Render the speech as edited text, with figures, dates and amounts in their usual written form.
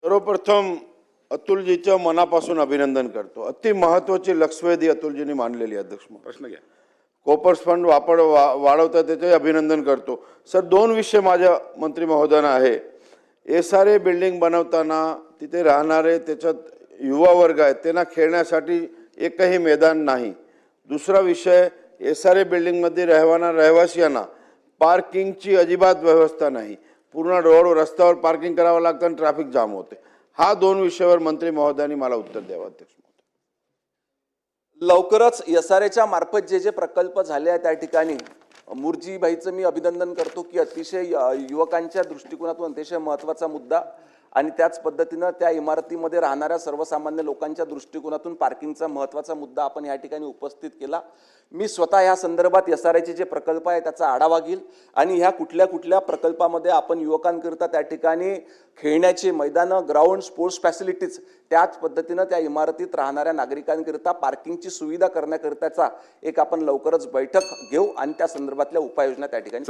सर्वप्रथम अतुलजीचं मनापासून अभिनंदन करतो. अति महत्त्वाची लक्षवेधी अतुलजींनी मांडलेली आहे. अध्यक्ष महोदय, प्रश्न घ्या. कोपर्स फंड वाढवता त्याचे अभिनंदन करतो. सर, दोन विषय माझ्या मंत्री महोदयांना आहे. SRA बिल्डिंग बनवताना तिथे राहणारे त्याच्यात युवा वर्ग आहेत, त्यांना खेळण्यासाठी एकही मैदान नाही. दुसरा विषय, SRA बिल्डिंगमध्ये राहणाऱ्या रहिवासियांना पार्किंगची अजिबात व्यवस्था नाही. पूर्ण रोड रस्त्यावर पार्किंग करावं लागतं आणि ट्रॅफिक जाम होते. हा दोन विषयावर मंत्री महोदयांनी मला उत्तर द्यावं. अध्यक्ष महोदय, लवकरच SRAच्या मार्फत जे जे प्रकल्प झाले आहेत त्या ठिकाणी मुरजीभाईचं मी अभिनंदन करतो की अतिशय युवकांच्या दृष्टिकोनातून अतिशय महत्त्वाचा मुद्दा आणि त्याच पद्धतीनं त्या इमारतीमध्ये राहणाऱ्या सर्वसामान्य लोकांच्या दृष्टिकोनातून पार्किंगचा महत्त्वाचा मुद्दा आपण या ठिकाणी उपस्थित केला. मी स्वतः ह्या संदर्भात SRAचे जे प्रकल्प आहे त्याचा आढावा घेईल आणि ह्या कुठल्या कुठल्या प्रकल्पामध्ये आपण युवकांकरिता त्या ठिकाणी खेळण्याचे मैदानं, ग्राउंड, स्पोर्ट्स फॅसिलिटीज, त्याच पद्धतीनं त्या इमारतीत राहणाऱ्या नागरिकांकरिता पार्किंगची सुविधा करण्याकरिताचा एक आपण लवकरच बैठक घेऊ आणि त्या संदर्भातल्या उपाययोजना त्या ठिकाणी